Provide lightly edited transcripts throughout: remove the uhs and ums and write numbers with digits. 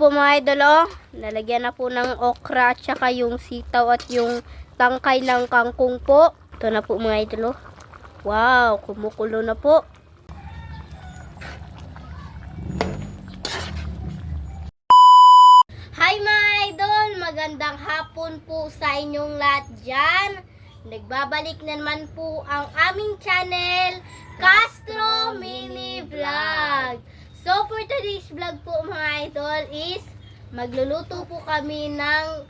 Po mga idol, oh, nalagyan na po ng okra at saka yung sitaw at yung tangkay ng kangkong po. Ito na po mga idol, oh. Wow, kumukulo na po. Hi mga idol, magandang hapon po sa inyong lahat dyan. Nagbabalik na naman po ang aming channel, Castro Mini Vlog. So for today's vlog po mga idol is magluluto po kami ng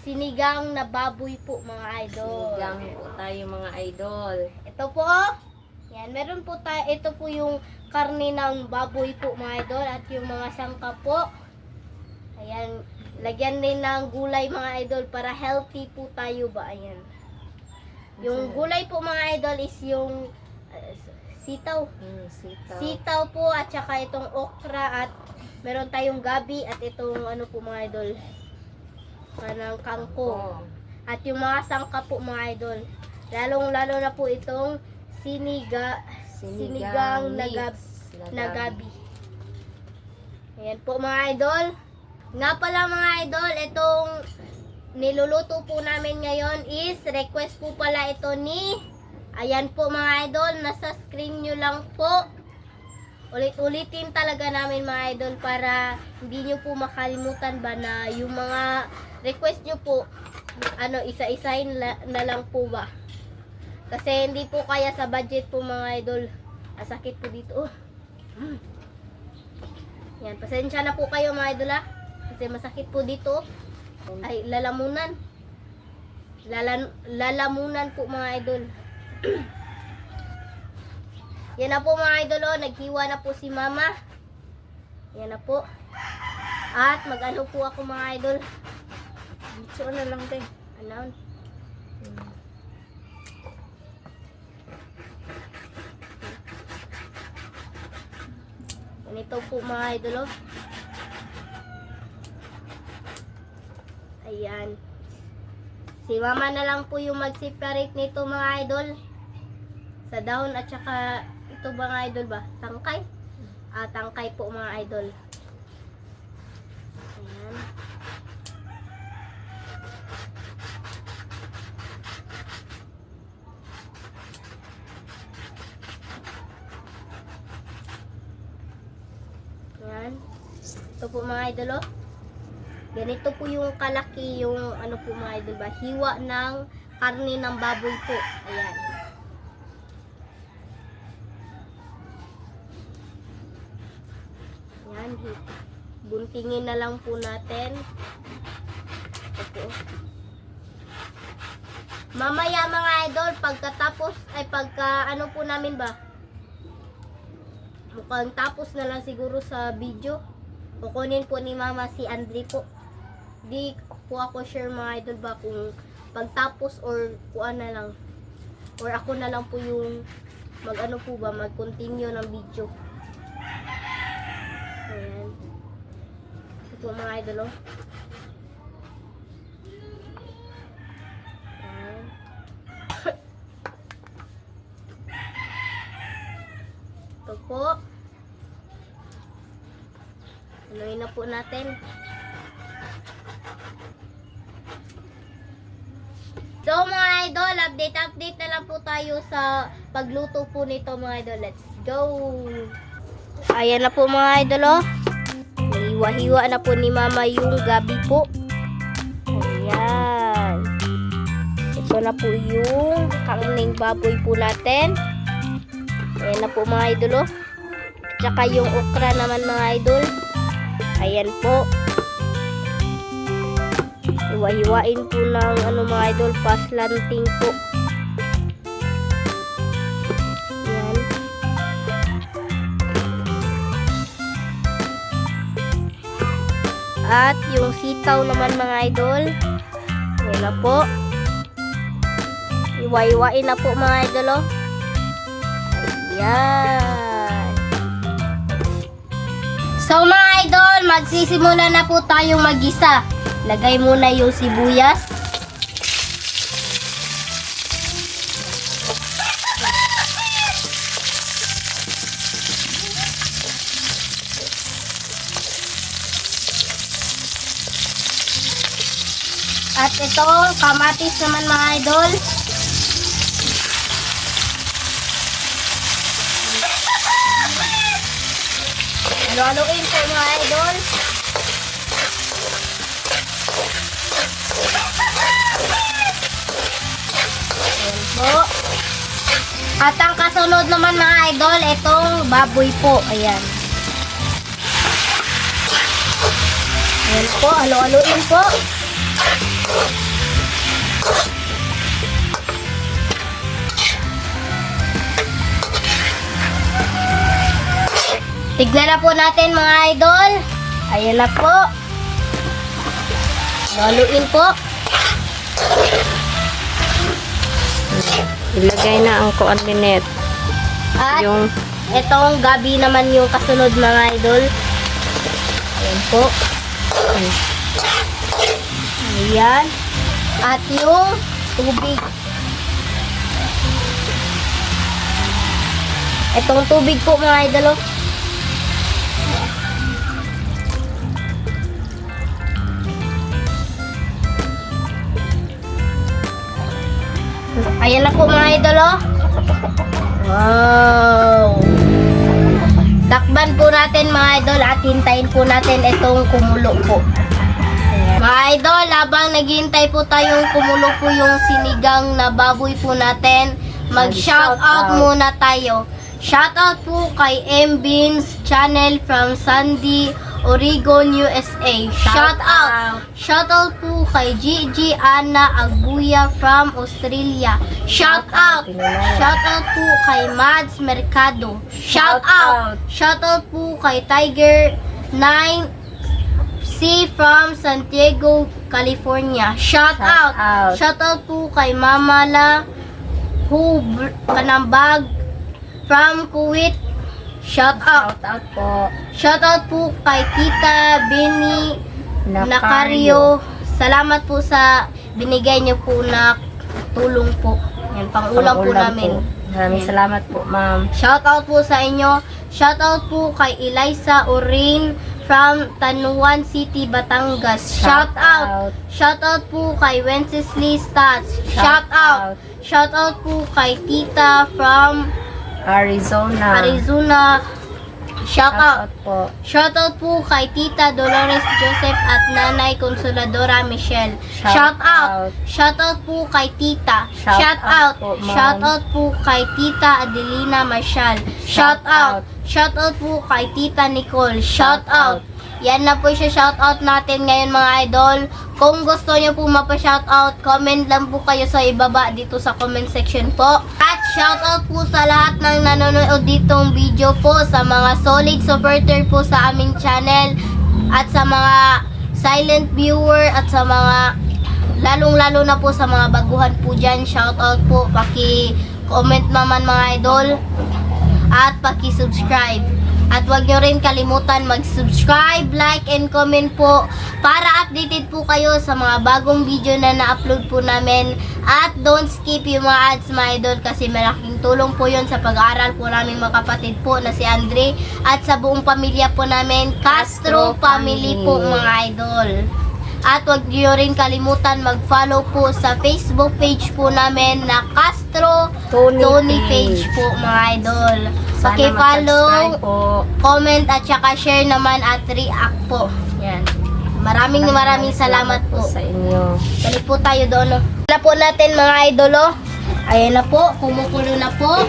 sinigang na baboy po mga idol. Sinigang po tayo mga idol. Ito po, yan, meron po tayo, ito po yung karne ng baboy po mga idol at yung mga sangka po. Ayan, lagyan din ng gulay mga idol para healthy po tayo ba, ayan. Yung gulay po mga idol is yung sitaw. Sitaw po at saka itong okra at meron tayong gabi at itong po mga idol. Kanang kangkong. At yung mga sangka po mga idol. Lalong-lalo na po itong sinigang na gabi. Ayan po mga idol. Nga pala mga idol, itong niluluto po namin ngayon is request po pala ito ni, ayan po mga idol, nasa screen nyo lang po. Ulit-ulitin talaga namin mga idol para hindi nyo po makalimutan ba na yung mga request nyo po, isa-isahin na lang po ba. Kasi hindi po kaya sa budget po mga idol. Asakit po dito. Yan, pasensya na po kayo mga idol ha. Kasi masakit po dito. Ay, lalamunan. Lalamunan po mga idol. Yan na po mga idol, oh. Naghiwa na po si mama. Yan na po. At mag-ano po ako mga idol. So na lang din. Ano? Ganito po mga idol, oh. Ayan. Si mama na lang po yung mag-separate nito mga idol. Sa dahon at saka ito mga idol ba? Tangkay? Tangkay po mga idol. Ayan. Ayan. Ito po mga idol, oh. Ganito po yung kalaki yung po mga idol ba, hiwa ng karne ng baboy po. Ayan. Ayan. Buntingin na lang po natin. Ito po. Mamaya mga idol, pagkatapos, pagka po namin ba, mukhang tapos na lang siguro sa video. Kukunin po ni mama si Andre po. Di po ako sure mga idol ba kung pagtapos or kuan na lang. Or ako na lang po yung mag-continue ng video. Ayan. Ito po mga idol, oh. Ayan. Ito po. Haluin na po natin. So mga idol, update na lang po tayo sa pagluto po nito mga idol. Let's go! Ayan na po mga idol, oh. Hiwa-hiwa na po ni mama yung gabi po. Ayan. Ito na po yung karneng baboy po natin. Ayan na po mga idol, oh. At saka yung okra naman mga idol. Ayan po. Hiwa-hiwain po ng mga idol, paslanting po. Ayan. At yung sitaw naman mga idol. Ayan na po. Hiwa-hiwain na po mga idol, oh. Ayan. So mga idol, magsisimula na po tayong mag-gisa. Lagay muna yung sibuyas. At ito, kamatis naman mga idol. Halo-haloin po mga idol. Ayan po. At ang kasunod naman mga idol, itong baboy po. Ayan. Ayan po, halo-haloin po. Tignan na po natin mga idol. Ayan na po. Laluin po. Ilagay na ang coordinate. At Yung itong gabi naman yung kasunod mga idol. Ayan po. Ayan. At yung tubig. Itong tubig po mga idol. Oh. Ayan na po mga idol, oh. Wow! Takban po natin mga idol at hintayin po natin itong kumulo po. Ayan. Mga idol, habang naghihintay po tayong kumulo po yung sinigang na baboy po natin, mag-shoutout muna tayo. Shoutout po kay M. Beans Channel from Sandy, Oregon, USA. Shoutout! Shoutout po kay Gigi Ana Aguya from Australia. Shoutout! Shoutout po kay Mads Mercado. Shoutout! Shoutout po kay Tiger 9C from Santiago, California. Shoutout! Shoutout po kay Mama La Kanambag from Kuwait. Shoutout! shoutout po. Shoutout po kay Tita Benny Nacario. Salamat po sa binigay niyo po na tulong po. Yan, pang-ulam po namin. Maraming salamat po, ma'am. Shoutout po sa inyo. Shoutout po kay Eliza Orin from Tanuan City, Batangas. Shoutout! Shoutout po kay Wenceslas Stats. Shoutout! Shoutout po kay Tita from Arizona. Shoutout! po. Shoutout po kay Tita Dolores Joseph at Nanay Consoladora Michelle. Shoutout! Shoutout po kay Tita. Shoutout! po, ma'am. Shoutout po kay Tita Adelina Marshall. Shoutout! Shoutout po kay Tita Nicole. Shoutout! Yan na po siya shoutout natin ngayon mga idol. Kung gusto niyo po mapa-shoutout, comment lang po kayo sa ibaba dito sa comment section po. At shoutout po sa lahat ng nanonood ditong video po, sa mga solid supporter po sa aming channel, at sa mga silent viewer, at sa mga lalong-lalo na po sa mga baguhan po dyan. Shoutout po, paki-comment naman mga idol, at paki-subscribe. At huwag nyo rin kalimutan mag-subscribe, like, and comment po para updated po kayo sa mga bagong video na na-upload po namin. At don't skip yung mga ads mga idol kasi malaking tulong po yun sa pag-aaral po namin mga kapatid po na si Andre at sa buong pamilya po namin, Castro Family po mga idol. At huwag nyo rin kalimutan mag-follow po sa Facebook page po namin na Castro Tony page po mga idol. Paki-follow, comment at saka share naman at react po. Yan. Maraming salamat po sa inyo. Balik po tayo doon. Wala po natin mga idolo. Ayan na po, kumukulo na po.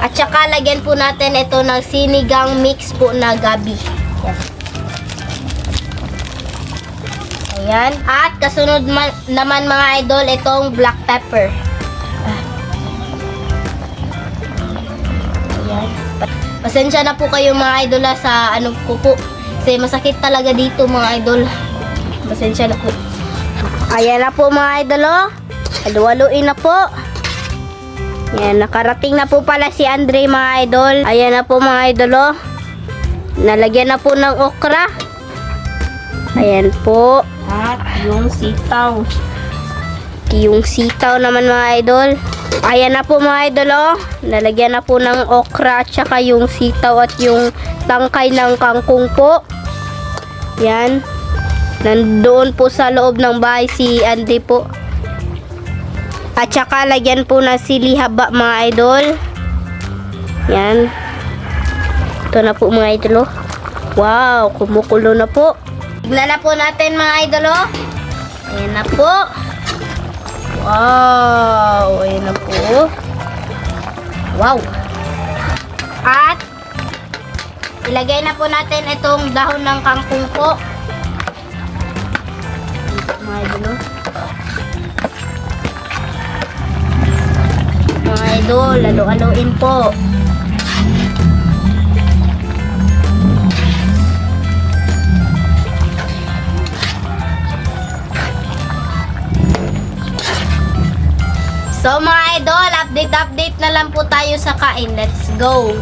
At saka lagyan po natin ito ng sinigang mix po na gabi. Yan. Ayan. At kasunod naman mga idol, itong black pepper. Ayan. Pasensya na po kayo mga idol sa ano ko po. Kasi masakit talaga dito mga idol. Pasensya na po. Ayan na po mga idol. Halu-haluin na po. Ayan, nakarating na po pala si Andre mga idol. Ayan na po mga idol. Nalagyan na po ng okra. Ayan po. At yung sitaw. Yung sitaw naman mga idol. Ayan na po mga idol. Nalagyan na po ng okra at saka yung sitaw at yung tangkay ng kangkong po. Yan. Nandoon po sa loob ng bahay si Andy po. At saka lagyan po na sili haba mga idol. Yan. Ito na po mga idol. Oh. Wow, kumukulo na po. Tignan na po natin mga idol. Oh. Ayan na po. Wow, ayan na po. Wow. At ilagay na po natin itong dahon ng kangkong po. Mga idol. Oh. Mga idol, lalo-aloin po. So mga idol, update na lang po tayo sa kain. Let's go!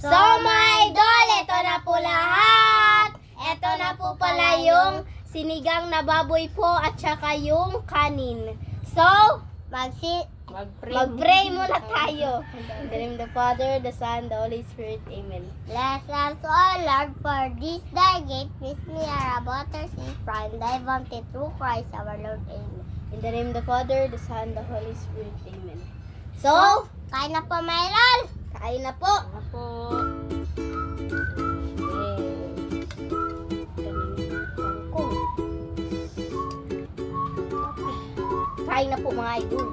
So mga idol, ito na po lahat. Ito na po pala yung sinigang na baboy po at saka yung kanin. So, mag-pray muna tayo. In the name of the Father, the Son, the Holy Spirit. Amen. Bless us, O Lord, for this day give peace me our waters in from thy bounty through Christ our Lord. Amen. In the name of the Father, the Son, the Holy Spirit. Amen. So, Kain na po, my Lord. kain na po. Kain na po mga idol.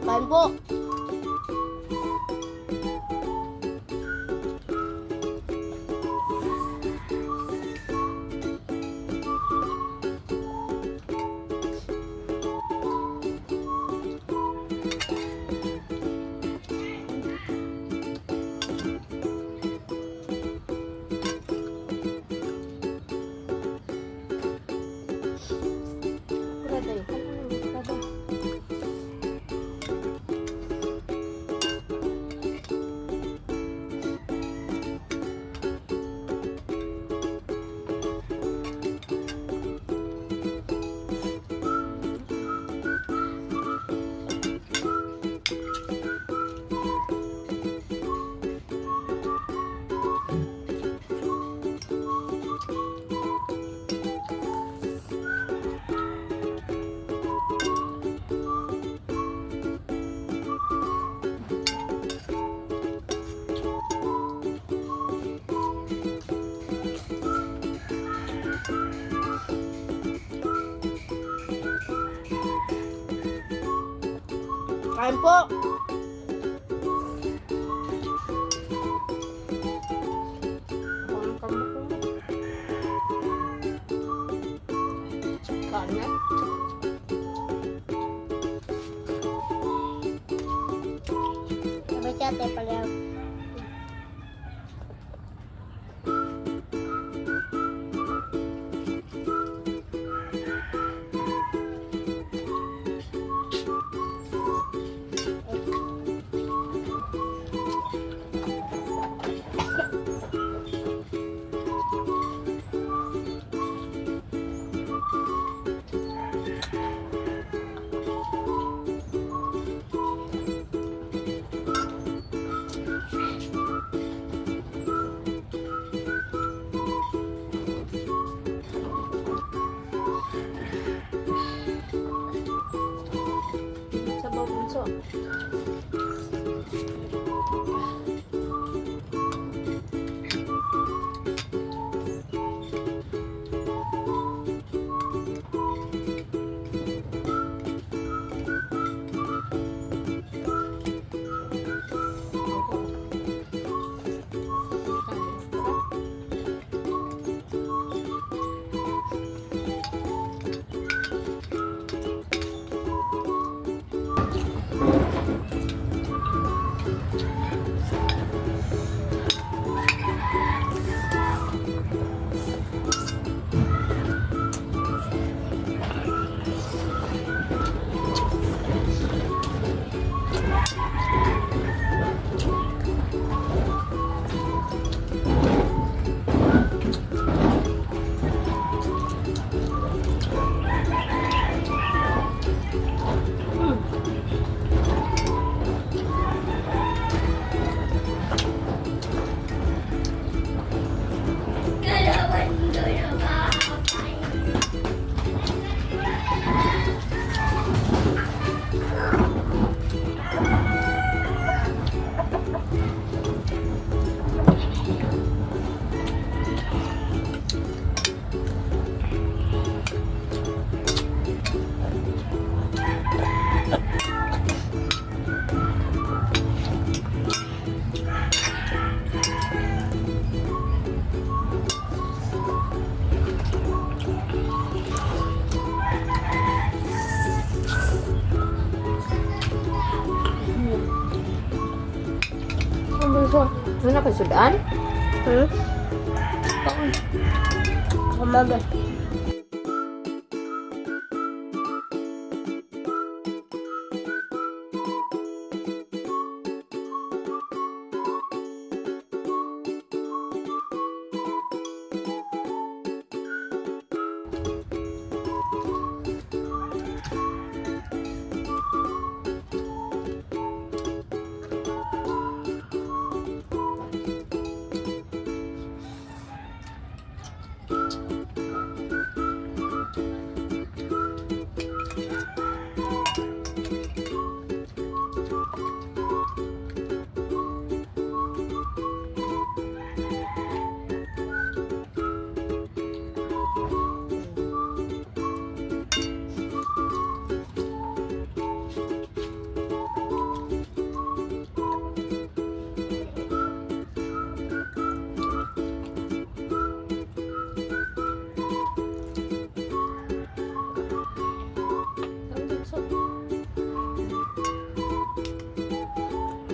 Kain po. Kain po. Kain na. Sabi siya, tayo pala. Ano ka sudan? Hmm? Ako maga.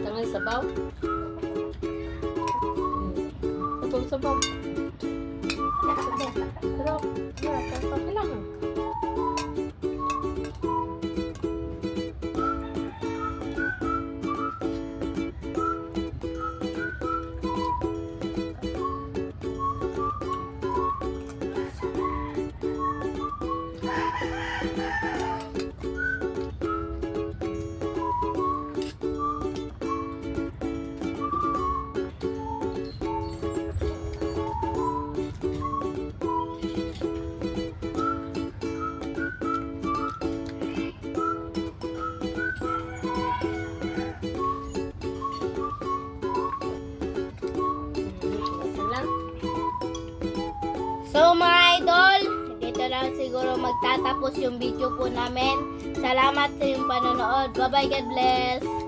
Tangan sabaw. Sabaw. Pero, kailangan. So mga idol, dito lang siguro magtatapos yung video po namin. Salamat sa inyong panonood. Bye bye, God bless.